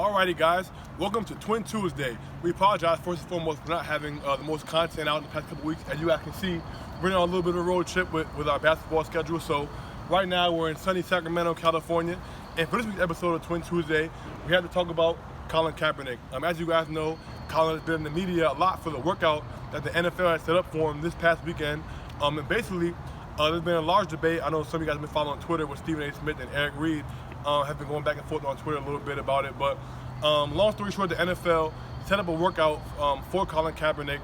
Alrighty guys, welcome to Twin Tuesday. We apologize first and foremost for not having the most content out in the past couple weeks. As you guys can see, we're on a little bit of a road trip with our basketball schedule. So right now we're in sunny Sacramento, California. And for this week's episode of Twin Tuesday, we have to talk about Colin Kaepernick. As you guys know, Colin has been in the media a lot for the workout that the NFL has set up for him this past weekend. And basically, there's been a large debate. I know some of you guys have been following Twitter with Stephen A. Smith and Reid. Have been going back and forth on Twitter a little bit about it, but long story short, the NFL set up a workout for Colin Kaepernick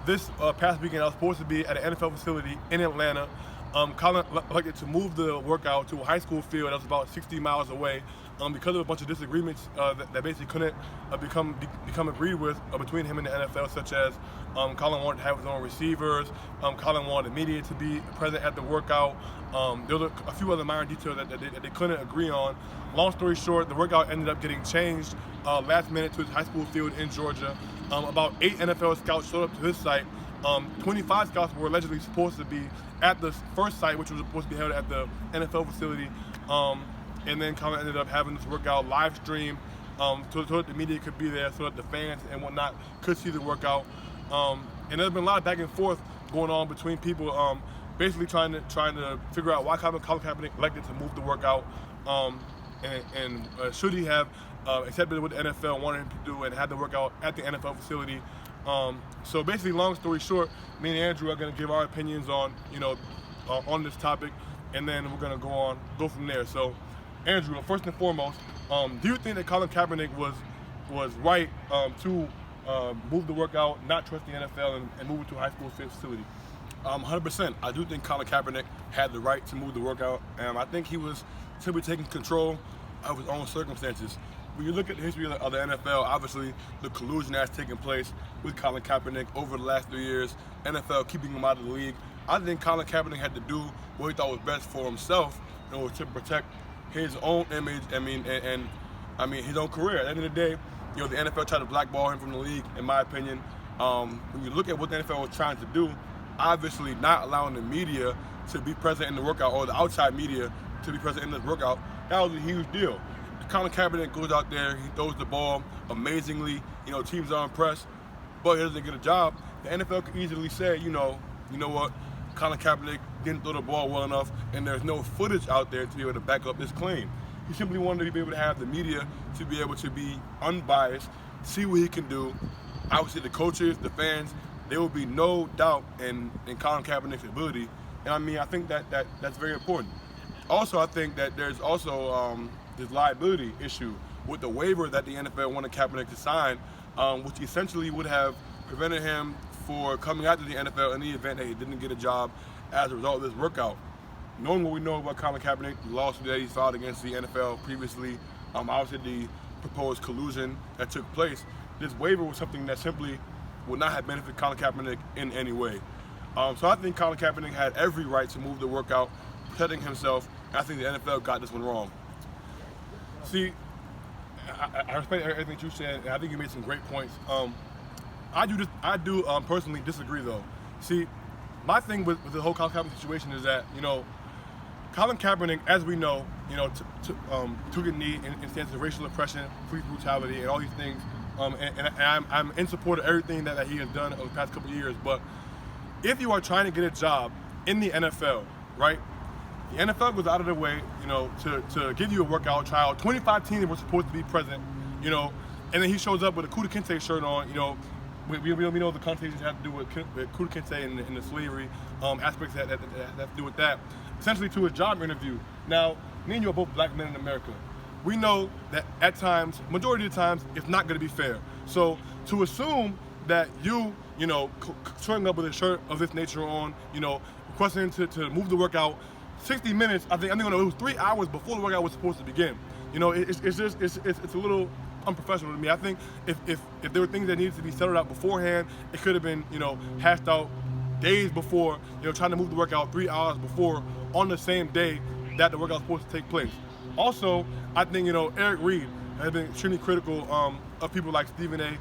this past weekend. I was supposed to be at an NFL facility in Atlanta. Colin elected to move the workout to a high school field that was about 60 miles away because of a bunch of disagreements that basically couldn't become agreed with between him and the NFL, such as Colin wanted to have his own receivers, Colin wanted the media to be present at the workout. There were a few other minor details that they couldn't agree on. Long story short, the workout ended up getting changed last minute to his high school field in Georgia. About 8 NFL scouts showed up to his site. 25 scouts were allegedly supposed to be at the first site, which was supposed to be held at the NFL facility. And then Colin ended up having this workout live stream so that the media could be there, so that the fans and whatnot could see the workout. And there's been a lot of back and forth going on between people, basically trying to figure out why Colin Kaepernick elected to move the workout, and should he have accepted what the NFL wanted him to do and had the workout at the NFL facility. So basically, long story short, me and Andrew are going to give our opinions on on this topic, and then we're going to go from there. So, Andrew, first and foremost, do you think that Colin Kaepernick was right to move the workout, not trust the NFL, and move it to a high school facility? 100%. I do think Colin Kaepernick had the right to move the workout, and I think he was simply taking control of his own circumstances. When you look at the history of the NFL, obviously the collusion that's taken place with Colin Kaepernick over the last 3 years, NFL keeping him out of the league. I think Colin Kaepernick had to do what he thought was best for himself in order to protect his own image. And his own career. At the end of the day, the NFL tried to blackball him from the league. In my opinion, when you look at what the NFL was trying to do, obviously not allowing the media to be present in the workout, or the outside media to be present in the workout, that was a huge deal. Colin Kaepernick goes out there, he throws the ball amazingly, teams are impressed, but he doesn't get a job. The NFL could easily say, you know what, Colin Kaepernick didn't throw the ball well enough, and there's no footage out there to be able to back up this claim. He simply wanted to be able to have the media to be able to be unbiased, see what he can do. Obviously the coaches, the fans, there will be no doubt in Colin Kaepernick's ability, and I think that's very important. Also, I think that there's also this liability issue with the waiver that the NFL wanted Kaepernick to sign, which essentially would have prevented him for coming out to the NFL in the event that he didn't get a job as a result of this workout. Knowing what we know about Colin Kaepernick, the lawsuit that he filed against the NFL previously, obviously the proposed collusion that took place, this waiver was something that simply would not have benefited Colin Kaepernick in any way. So I think Colin Kaepernick had every right to move the workout, protecting himself, and I think the NFL got this one wrong. See, I respect everything you said, and I think you made some great points. I do personally disagree, though. See, my thing with the whole Colin Kaepernick situation is that Colin Kaepernick, as we know, took a knee in stance of racial oppression, police brutality, and all these things. And I'm in support of everything that he has done over the past couple of years. But if you are trying to get a job in the NFL, right? The NFL goes out of their way, to give you a workout trial. 25 teams were supposed to be present, and then he shows up with a Kuda Kinte shirt on. We know the connotations have to do with Kuda Kinte and the slavery aspects that have to do with that. Essentially, to a job interview. Now, me and you are both black men in America. We know that at times, majority of the times, it's not going to be fair. So to assume that showing up with a shirt of this nature on, requesting to move the workout 60 minutes, I think it was 3 hours before the workout was supposed to begin. It's a little unprofessional to me. I think if there were things that needed to be settled out beforehand, it could have been hashed out days before, trying to move the workout 3 hours before on the same day that the workout was supposed to take place. Also, I think Reid has been extremely critical of people like Stephen A.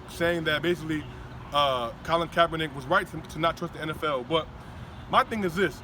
Saying that basically Colin Kaepernick was right to not trust the NFL. But my thing is this: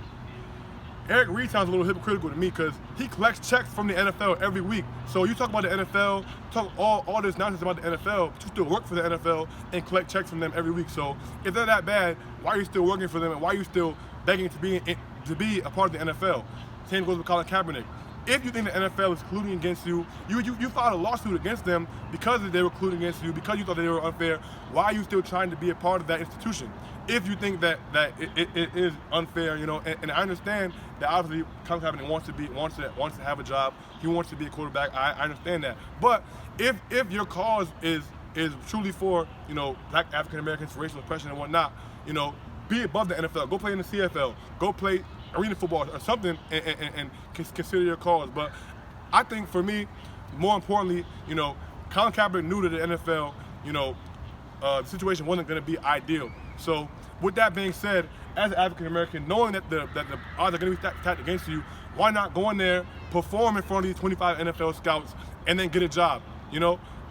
Eric Reid sounds a little hypocritical to me because he collects checks from the NFL every week. So you talk about the NFL, talk all this nonsense about the NFL, but you still work for the NFL and collect checks from them every week. So if they're that bad, why are you still working for them and why are you still begging to be a part of the NFL? Same goes with Colin Kaepernick. If you think the NFL is colluding against you, you filed a lawsuit against them because they were colluding against you, because you thought they were unfair. Why are you still trying to be a part of that institution? If you think that it is unfair, and I understand that obviously Colin Kaepernick wants to have a job, he wants to be a quarterback. I understand that. But if your cause is truly for Black African Americans, racial oppression and whatnot, be above the NFL. Go play in the CFL. Go play arena football or something and consider your cause. But I think for me, more importantly, Colin Kaepernick knew that the NFL, the situation wasn't going to be ideal. So with that being said, as an African American, knowing that the odds are going to be stacked against you, why not go in there, perform in front of these 25 NFL scouts, and then get a job?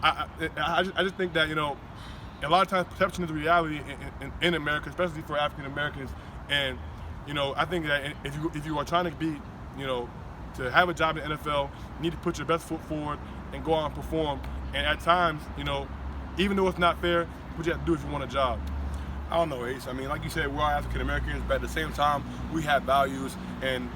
I just think that a lot of times perception is the reality in America, especially for African Americans. And I think that if you are trying to be, to have a job in the NFL, you need to put your best foot forward and go out and perform. And at times, even though it's not fair, what you have to do if you want a job. I don't know, Ace. I mean, like you said, we're all African Americans, but at the same time, we have values, and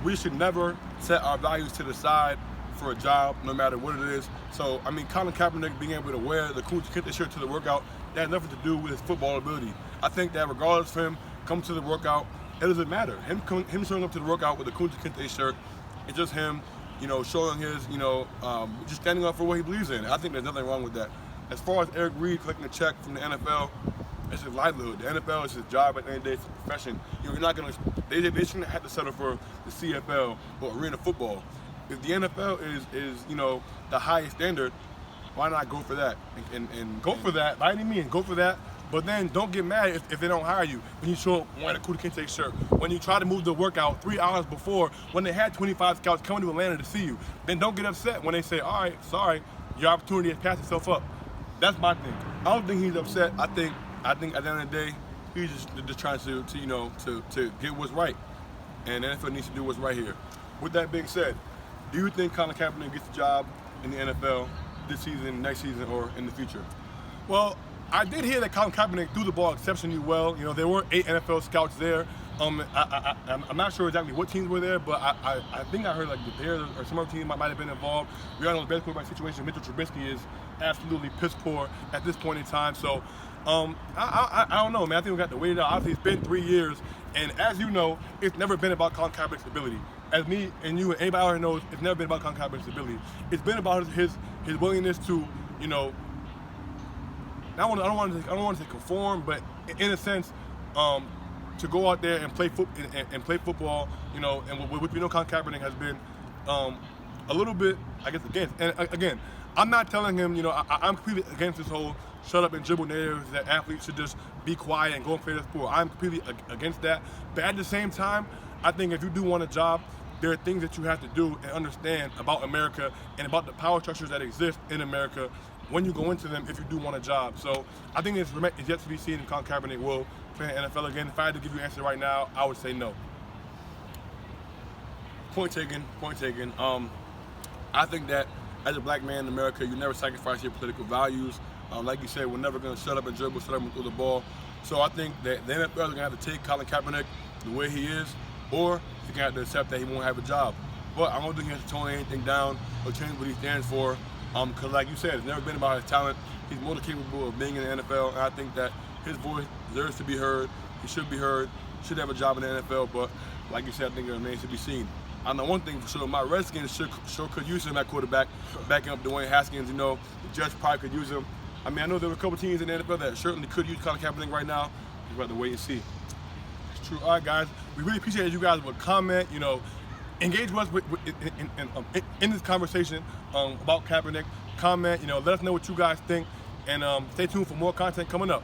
we should never set our values to the side for a job, no matter what it is. So, I mean, Colin Kaepernick being able to wear the Colin Kaepernick shirt to the workout, that has nothing to do with his football ability. I think that regardless of him coming to the workout, it doesn't matter. Him showing up to the workout with the Colin Kaepernick shirt, it's just him, showing his, just standing up for what he believes in. I think there's nothing wrong with that. As far as Eric Reid collecting a check from the NFL, it's his livelihood. The NFL is his job at the end of the day. It's a profession. You're not gonna. They shouldn't have to settle for the CFL or arena football. If the NFL is the highest standard, why not go for that? And go for that by any means. Go for that. But then don't get mad if they don't hire you when you show up wearing a Colin Kaepernick shirt. When you try to move the workout 3 hours before, when they had 25 scouts coming to Atlanta to see you, then don't get upset when they say, "All right, sorry, your opportunity has passed itself up." That's my thing. I don't think he's upset. I think at the end of the day, he's just trying to get what's right, and the NFL needs to do what's right here. With that being said, do you think Colin Kaepernick gets a job in the NFL this season, next season, or in the future? Well, I did hear that Colin Kaepernick threw the ball exceptionally well. There were 8 NFL scouts there. I'm not sure exactly what teams were there, but I think I heard like the Bears or some other team might have been involved. We all know the best quarterback situation. Mitchell Trubisky is absolutely piss poor at this point in time. So I don't know, man. I think we got to wait it out. Obviously, it's been 3 years, and as you know, it's never been about Colin Kaepernick's ability. As me and you and anybody out here knows, it's never been about Colin Kaepernick's ability. It's been about his willingness to, I don't want to say conform, but in a sense, to go out there and play football, and which we know Colin Kaepernick has been a little bit, I guess, against. And again, I'm not telling him, I'm completely against this whole shut up and dribble narrative that athletes should just be quiet and go and play their sport. I'm completely against that. But at the same time, I think if you do want a job, there are things that you have to do and understand about America and about the power structures that exist in America when you go into them if you do want a job. So I think it's yet to be seen if Colin Kaepernick will play in the NFL again. If I had to give you an answer right now, I would say no. Point taken. I think that as a black man in America, you never sacrifice your political values. Like you said, we're never going to shut up and dribble, shut up and throw the ball. So I think that the NFL is going to have to take Colin Kaepernick the way he is, or he's going to have to accept that he won't have a job. But I don't think he has to tone anything down or change what he stands for. Because like you said, it's never been about his talent. He's more than capable of being in the NFL, and I think that his voice deserves to be heard. He should be heard, should have a job in the NFL, but like you said, I think it remains to be seen. I know one thing for sure, my Redskins sure could use him at quarterback, backing up Dwayne Haskins. The Jets probably could use him. I mean, I know there were a couple teams in the NFL that certainly could use Colin Kaepernick right now. We'd rather wait and see. It's true. All right, guys, we really appreciate you guys would comment, engage with us in this conversation about Kaepernick. Comment, let us know what you guys think, and stay tuned for more content coming up.